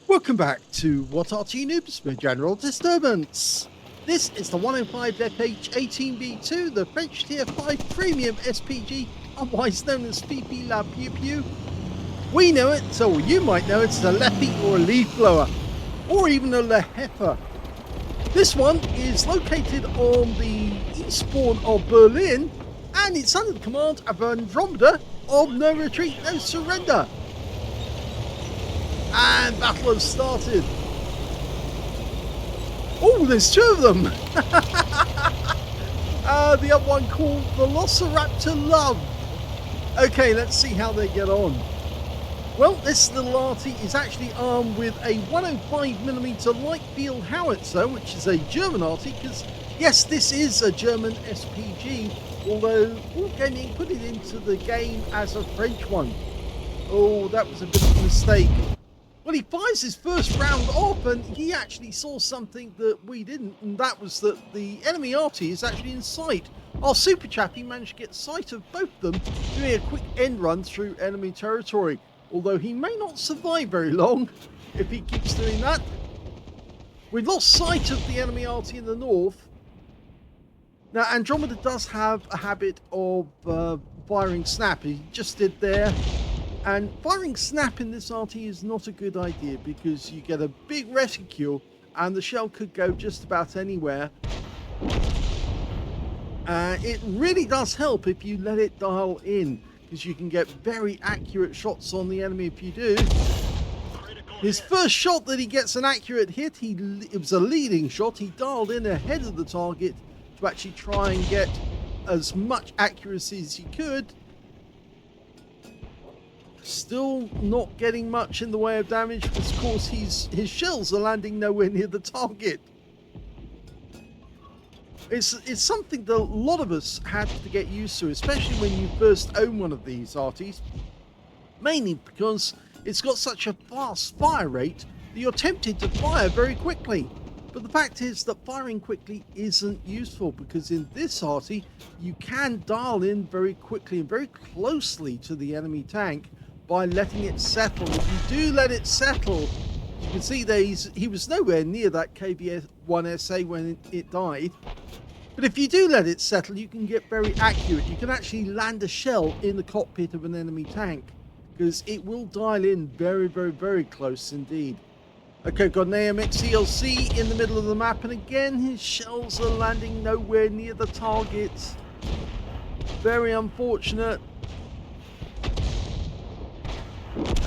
Welcome back to What Arty Noobs for General Disturbance. This is the 105 leFH18B2, the French Tier 5 Premium SPG, otherwise known as PP La Pew Pew. We know it, so you might know it's a leFhy or a leaf blower, or even a leHeffer. This one is located on the eastbourne of Berlin, and it's under the command of Andromeda of No Retreat, No Surrender. And battle has started. Oh, there's two of them. The other one called Velociraptor Love. Okay, let's see how they get on. Well, this little Arty is actually armed with a 105mm light field howitzer, which is a German Arty, because yes, this is a German SPG, although Wargaming put it into the game as a French one. Oh, that was a bit of a mistake. Well, he fires his first round off and he actually saw something that we didn't, and that was that the enemy Arty is actually in sight. Our super chappy managed to get sight of both of them, doing a quick end run through enemy territory, although he may not survive very long if he keeps doing that. We lost sight of the enemy Arty in the north. Now, Andromeda does have a habit of firing snap. He just did there. And firing snap in this Arty is not a good idea because you get a big reticule and the shell could go just about anywhere. It really does help if you let it dial in, because you can get very accurate shots on the enemy if you do. His first shot that he gets an accurate hit, it was a leading shot. He dialed in ahead of the target to actually try and get as much accuracy as he could. Still not getting much in the way of damage because, of course, his shells are landing nowhere near the target. It's something that a lot of us had to get used to, especially when you first own one of these Artys. Mainly because it's got such a fast fire rate that you're tempted to fire very quickly. But the fact is that firing quickly isn't useful, because in this Arty you can dial in very quickly and very closely to the enemy tank by letting it settle. If you do let it settle, you can see that he was nowhere near that KV-1SA when it died. But if you do let it settle, you can get very accurate. You can actually land a shell in the cockpit of an enemy tank, because it will dial in very, very, very close indeed. Okay, got an AMX ELC in the middle of the map, and again his shells are landing nowhere near the target. Very unfortunate.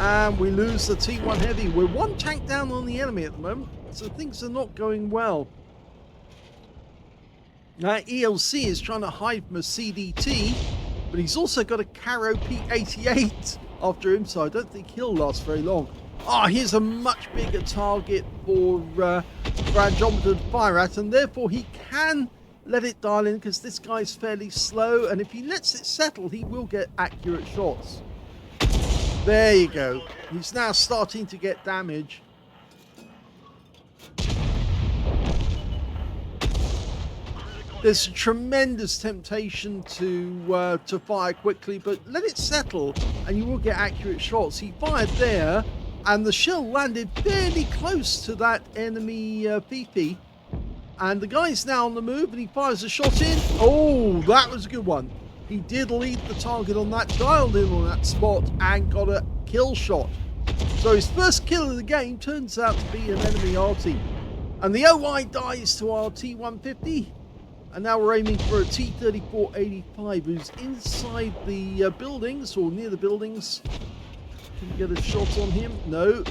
And we lose the T1 Heavy. We're one tank down on the enemy at the moment, so things are not going well. Now, ELC is trying to hide from a CDT, but he's also got a Caro P88 after him, so I don't think he'll last very long. Here's a much bigger target for Andromeda to fire at, and therefore he can let it dial in, because this guy's fairly slow, and if he lets it settle, he will get accurate shots. There you go. He's now starting to get damage. There's a tremendous temptation to fire quickly, but let it settle and you will get accurate shots. He fired there and the shell landed fairly close to that enemy PP. And the guy's now on the move and he fires a shot in. Oh, that was a good one. He did lead the target on that, dialed in on that spot, and got a kill shot. So his first kill of the game turns out to be an enemy Arty. And the OI dies to our T150. And now we're aiming for a T3485 who's inside the buildings, or near the buildings. Can we get a shot on him? No.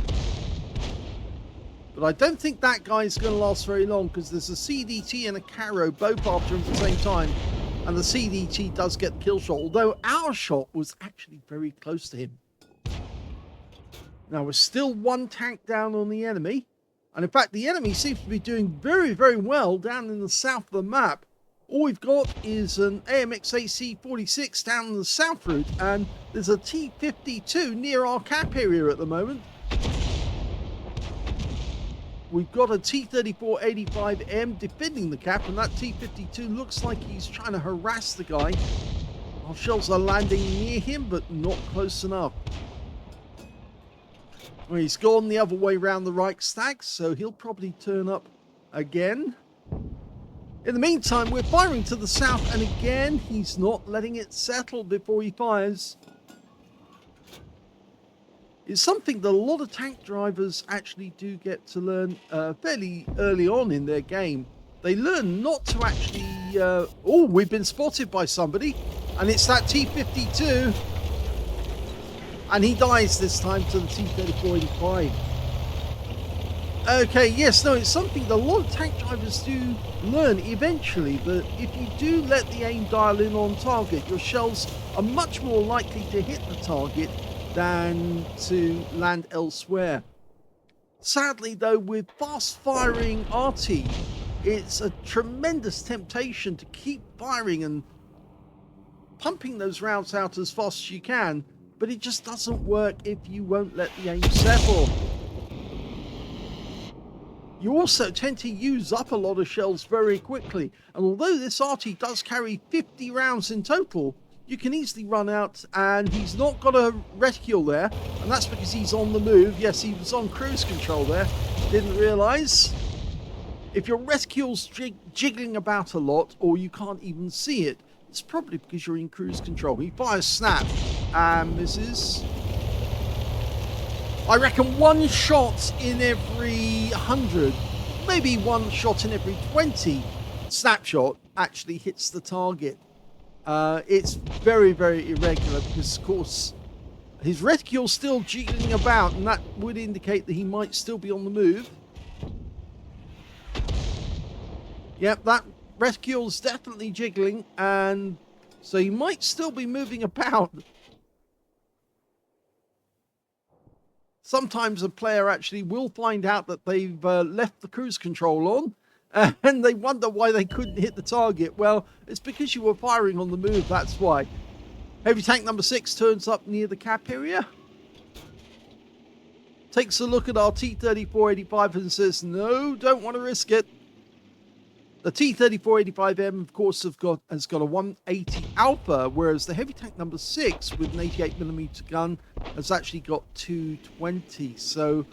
But I don't think that guy's going to last very long, because there's a CDT and a Caro both after him at the same time. And the CDT does get the kill shot, although our shot was actually very close to him. Now we're still one tank down on the enemy. And in fact, the enemy seems to be doing very, very well down in the south of the map. All we've got is an AMX AC-46 down in the south route, and there's a T-52 near our cap area at the moment. We've got a T-3485M defending the cap, and that T-52 looks like he's trying to harass the guy. Our shells are landing near him, but not close enough. Well, he's gone the other way round the Reichstag, so he'll probably turn up again. In the meantime, we're firing to the south, and again, he's not letting it settle before he fires. It's something that a lot of tank drivers actually do get to learn fairly early on in their game. They learn not to actually... oh, we've been spotted by somebody, and it's that T-52. And he dies this time to the T-3485. Okay, yes, no, it's something that a lot of tank drivers do learn eventually, that if you do let the aim dial in on target, your shells are much more likely to hit the target than to land elsewhere. Sadly, though, with fast-firing Arty, it's a tremendous temptation to keep firing and pumping those rounds out as fast as you can, but it just doesn't work if you won't let the aim settle. You also tend to use up a lot of shells very quickly, and although this Arty does carry 50 rounds in total, you can easily run out, and he's not got a reticule there, and that's because he's on the move. Yes, he was on cruise control there, didn't realise. If your reticule's jiggling about a lot, or you can't even see it, it's probably because you're in cruise control. He fires snap, and misses. I reckon one shot in every 100, maybe one shot in every 20 snapshot actually hits the target. It's very, very irregular because, of course, his reticule's still jiggling about, and that would indicate that he might still be on the move. Yep, that reticule's definitely jiggling, and so he might still be moving about. Sometimes a player actually will find out that they've left the cruise control on, and they wonder why they couldn't hit the target. Well, it's because you were firing on the move, that's why. Heavy tank number 6 turns up near the cap area. Takes a look at our T-3485 and says, no, don't want to risk it. The T-3485M, of course, has got a 180 Alpha, whereas the heavy tank number 6 with an 88mm gun has actually got 220. So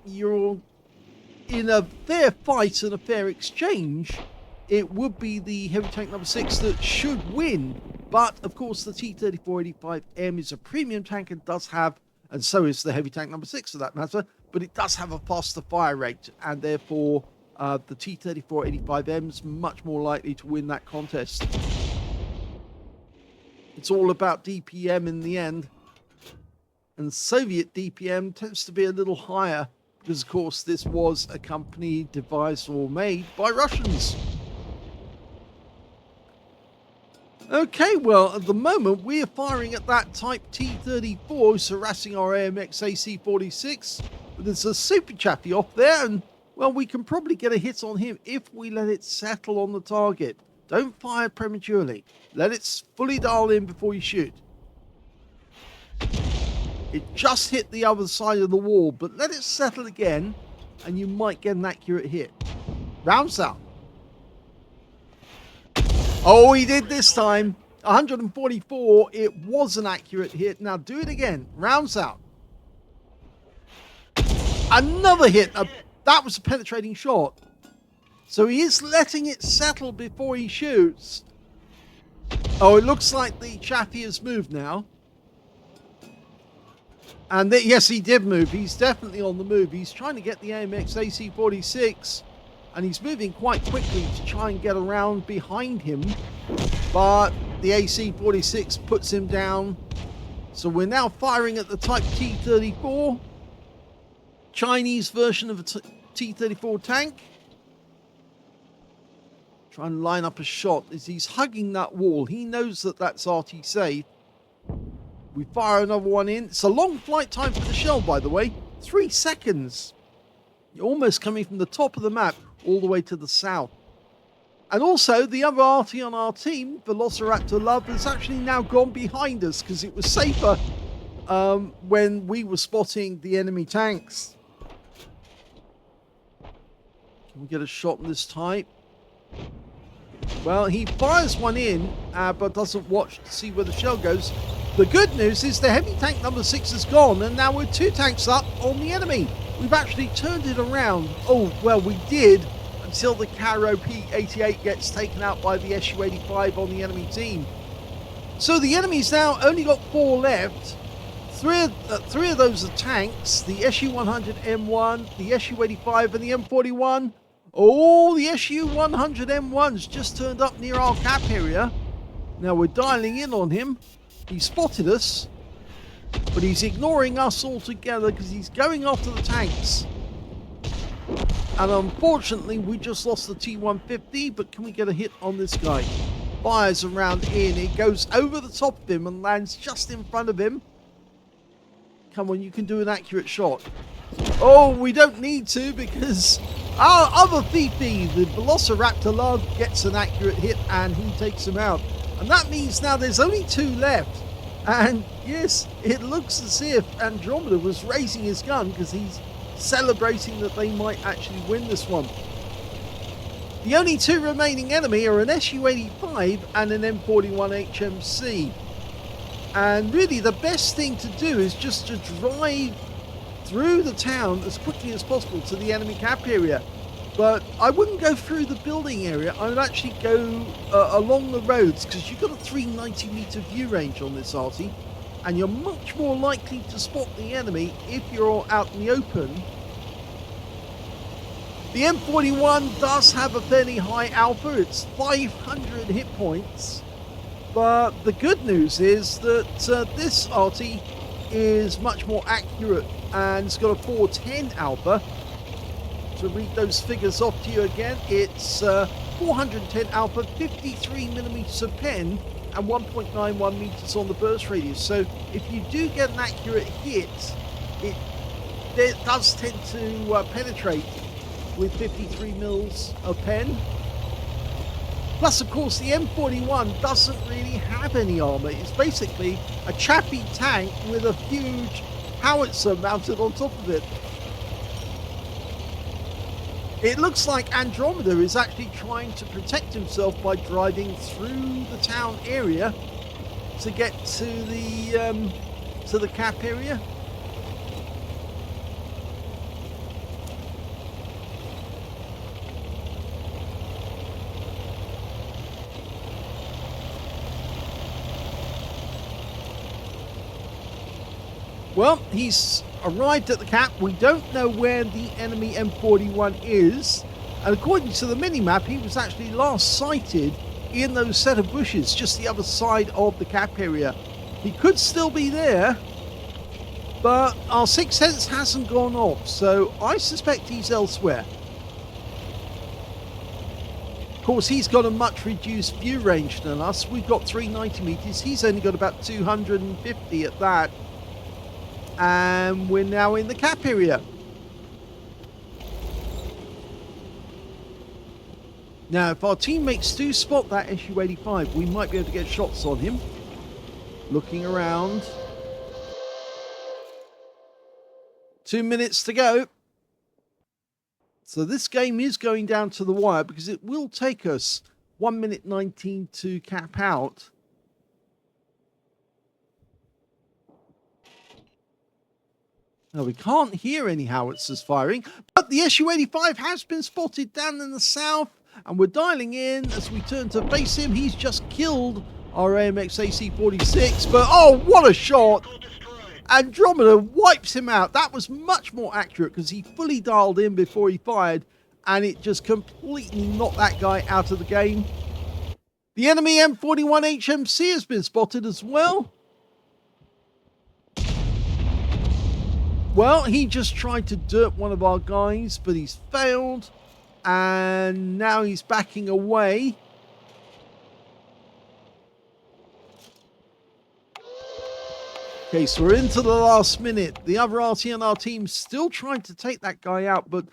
you're in a fair fight and a fair exchange. It would be the heavy tank number 6 that should win. But, of course, the T-3485M is a premium tank and does have, and so is the heavy tank number 6 for that matter, but it does have a faster fire rate, and therefore the T-3485M is much more likely to win that contest. It's all about DPM in the end. And Soviet DPM tends to be a little higher because, of course, this was a company devised or made by Russians. Okay, well, at the moment, we are firing at that Type T-34, who's harassing our AMX AC-46. But there's a Super Chaffee off there, and well, we can probably get a hit on him if we let it settle on the target. Don't fire prematurely. Let it fully dial in before you shoot. It just hit the other side of the wall, but let it settle again, and you might get an accurate hit. Rounds out. Oh, he did this time. 144. It was an accurate hit. Now do it again. Rounds out. Another hit. That was a penetrating shot. So he is letting it settle before he shoots. Oh, it looks like the Chaffee has moved now. And yes, he did move. He's definitely on the move. He's trying to get the AMX AC-46. And he's moving quite quickly to try and get around behind him. But the AC-46 puts him down. So we're now firing at the Type T-34. Chinese version of a T-34 tank. Try and line up a shot as he's hugging that wall. He knows that that's Arty safe. We fire another one in. It's a long flight time for the shell, by the way. 3 seconds. You're almost coming from the top of the map all the way to the south. And also, the other Arty on our team, Velociraptor Love, has actually now gone behind us because it was safer when we were spotting the enemy tanks. Can we get a shot in this type? Well, he fires one in, but doesn't watch to see where the shell goes. The good news is the heavy tank number 6 is gone, and now we're 2 tanks up on the enemy. We've actually turned it around. Oh, well, we did until the Caro P88 gets taken out by the Su-85 on the enemy team. So the enemy's now only got 4 left. Three of those are tanks, the Su-100M1, the Su-85 and the M41. Oh, the Su-100M1's just turned up near our cap area. Now we're dialing in on him. He spotted us, but he's ignoring us altogether because he's going after the tanks. And unfortunately, we just lost the T-150, but can we get a hit on this guy? Fires around in, it goes over the top of him and lands just in front of him. Come on, you can do an accurate shot. Oh, we don't need to because our other Fifi, the Velociraptor Lug, gets an accurate hit and he takes him out. And that means now there's only 2 left. And yes, it looks as if Andromeda was raising his gun because he's celebrating that they might actually win this one. The only 2 remaining enemy are an Su-85 and an M41 HMC. And really the best thing to do is just to drive through the town as quickly as possible to the enemy cap area. But I wouldn't go through the building area, I would actually go along the roads because you've got a 390 meter view range on this Arty, and you're much more likely to spot the enemy if you're out in the open. The M41 does have a fairly high alpha, it's 500 hit points, but the good news is that this Arty is much more accurate and it's got a 410 alpha. To read those figures off to you again, it's 410 alpha, 53 millimeters of pen, and 1.91 meters on the burst radius. So if you do get an accurate hit, it does tend to penetrate with 53 mils of pen. Plus, of course, the M41 doesn't really have any armor. It's basically a chappy tank with a huge howitzer mounted on top of it. It looks like Andromeda is actually trying to protect himself by driving through the town area to get to the cap area. Well, he's arrived at the cap. We don't know where the enemy M41 is, and according to the minimap, he was actually last sighted in those set of bushes just the other side of the cap area. He could still be there, but our sixth sense hasn't gone off, so I suspect he's elsewhere. Of course, he's got a much reduced view range than us. We've got 390 meters, he's only got about 250 at that. And we're now in the cap area. Now, if our teammates do spot that Su-85, we might be able to get shots on him. Looking around. 2 minutes to go. So this game is going down to the wire because it will take us 1 minute 19 to cap out. Now, we can't hear any howitzers firing, but the Su-85 has been spotted down in the south, and we're dialing in as we turn to face him. He's just killed our AMX AC-46, but oh, what a shot! Andromeda wipes him out. That was much more accurate because he fully dialed in before he fired, and it just completely knocked that guy out of the game. The enemy M41 HMC has been spotted as well. Well, he just tried to dirt one of our guys, but he's failed. And now he's backing away. Okay, so we're into the last minute. The other RT on our team still trying to take that guy out, but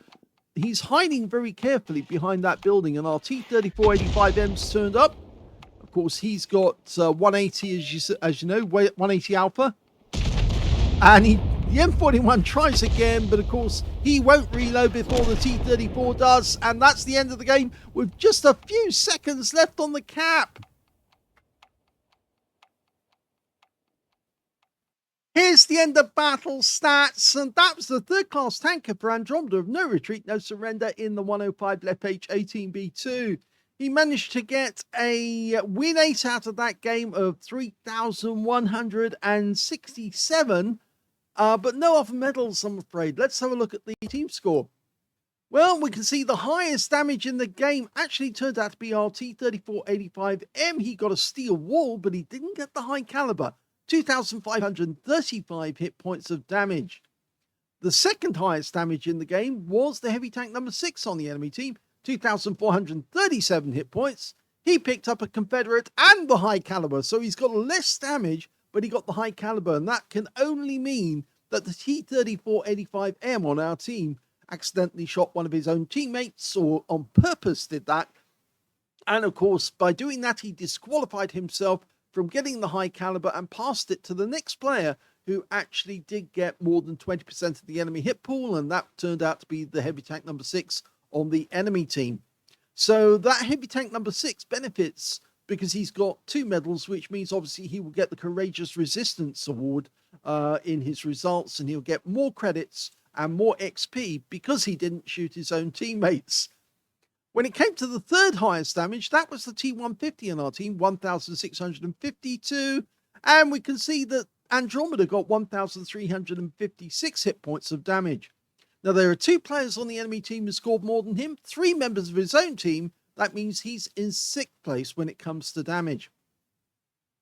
he's hiding very carefully behind that building. And our T-3485M's turned up. Of course, he's got 180, as you know, 180 alpha. And the M41 tries again, but of course he won't reload before the T-34 does, and that's the end of the game with just a few seconds left on the cap. Here's the end of battle stats, and that was the third-class tanker for Andromeda of No Retreat, No Surrender in the 105 leFH18B2. He managed to get a win 8 out of that game of 3,167, but no other medals, I'm afraid. Let's have a look at the team score. Well, we can see the highest damage in the game actually turned out to be Arty3485M. He got a steel wall, but he didn't get the high caliber. 2,535 hit points of damage. The second highest damage in the game was the heavy tank number 6 on the enemy team, 2,437 hit points. He picked up a Confederate and the high caliber, so he's got less damage, but he got the high caliber, and that can only mean that the T-3485M on our team accidentally shot one of his own teammates, or on purpose did that. And of course, by doing that, he disqualified himself from getting the high caliber and passed it to the next player, who actually did get more than 20% of the enemy hit pool, and that turned out to be the heavy tank number 6 on the enemy team. So that heavy tank number 6 benefits because he's got 2 medals, which means obviously he will get the Courageous Resistance Award in his results, and he'll get more credits and more XP because he didn't shoot his own teammates. When it came to the third highest damage, that was the T-150 on our team, 1,652. And we can see that Andromeda got 1,356 hit points of damage. Now, there are 2 players on the enemy team who scored more than him, 3 members of his own team. That means he's in 6th place when it comes to damage.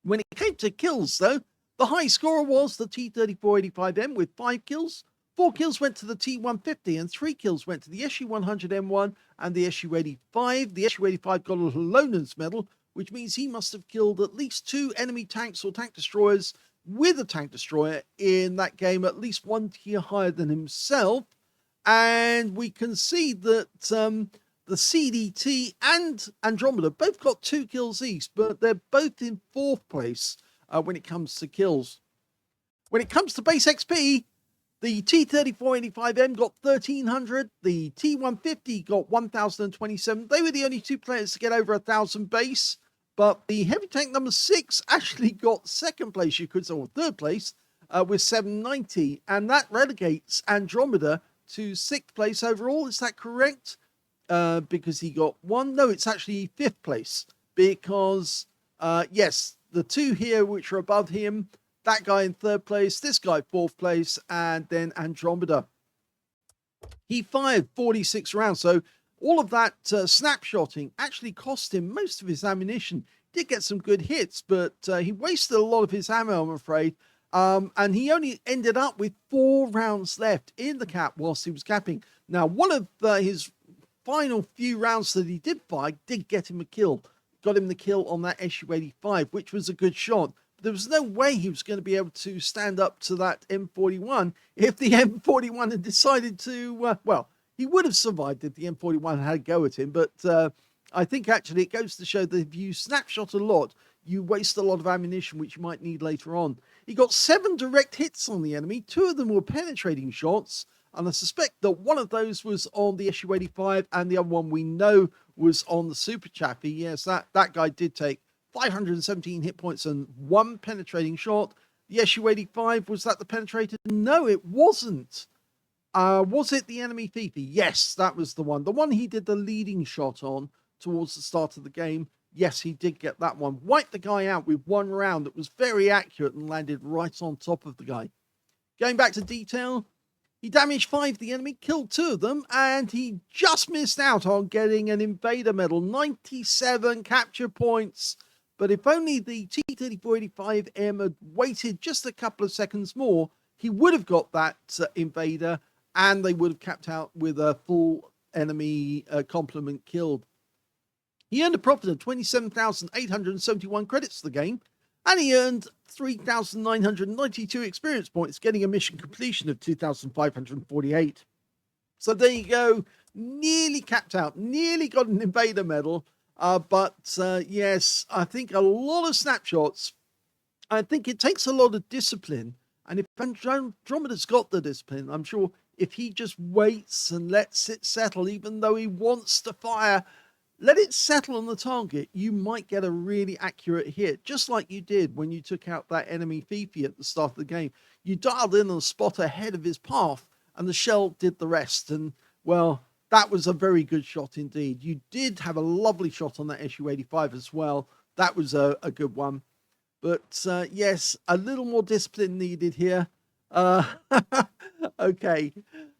When it came to kills, though, the high scorer was the T-3485M with 5 kills. 4 kills went to the T-150 and 3 kills went to the SU-100M1 and the SU-85. The SU-85 got a Loner's medal, which means he must have killed at least 2 enemy tanks or tank destroyers with a tank destroyer in that game, at least 1 tier higher than himself. And we can see that the CDT and Andromeda both got 2 kills each, but they're both in 4th place when it comes to kills. When it comes to base XP, the T-3485M got 1,300. The T-150 got 1,027. They were the only 2 players to get over 1,000 base. But the heavy tank number 6 actually got 2nd place, you could say, or 3rd place, with 790. And that relegates Andromeda to 6th place overall. Is that correct? Because he got 1. No, it's actually 5th place. Because, yes, the 2 here which are above him, that guy in 3rd place, this guy 4th place, and then Andromeda. He fired 46 rounds, so all of that snapshotting actually cost him most of his ammunition. He did get some good hits, but he wasted a lot of his ammo, I'm afraid. And he only ended up with 4 rounds left in the cap whilst he was capping. Now, one of his final few rounds that he did fire did get him a kill. Got him the kill on that SU-85, which was a good shot. There was no way he was going to be able to stand up to that M41 if the M41 had decided to, well, he would have survived if the M41 had a go at him, but I think actually it goes to show that if you snapshot a lot, you waste a lot of ammunition, which you might need later on. He got 7 direct hits on the enemy. 2 of them were penetrating shots, and I suspect that one of those was on the SU-85, and the other one we know was on the Super Chaffee. Yes, that guy did take 517 hit points and 1 penetrating shot. The SU-85, was that the penetrator? No, it wasn't. Was it the enemy Fifi? Yes, that was the one. The one he did the leading shot on towards the start of the game. Yes, he did get that one. Wiped the guy out with 1 round that was very accurate and landed right on top of the guy. Going back to detail, he damaged 5 of the enemy, killed 2 of them, and he just missed out on getting an Invader medal. 97 capture points. But if only the T-3485M had waited just a couple of seconds more, he would have got that Invader, and they would have capped out with a full enemy complement killed. He earned a profit of 27,871 credits for the game, and he earned 3,992 experience points, getting a mission completion of 2,548. So there you go, nearly capped out, nearly got an Invader medal. But yes, I think a lot of snapshots. I think it takes a lot of discipline. And if Andromeda's got the discipline, I'm sure if he just waits and lets it settle, even though he wants to fire let it settle on the target, you might get a really accurate hit, just like you did when you took out that enemy Fifi at the start of the game. You dialed in on the spot ahead of his path, and the shell did the rest. And, well, that was a very good shot indeed. You did have a lovely shot on that SU-85 as well. That was a good one. But, yes, a little more discipline needed here. Okay.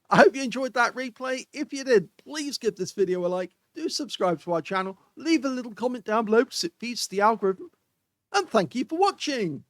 I hope you enjoyed that replay. If you did, please give this video a like. Do subscribe to our channel. Leave a little comment down below because it feeds the algorithm. And thank you for watching.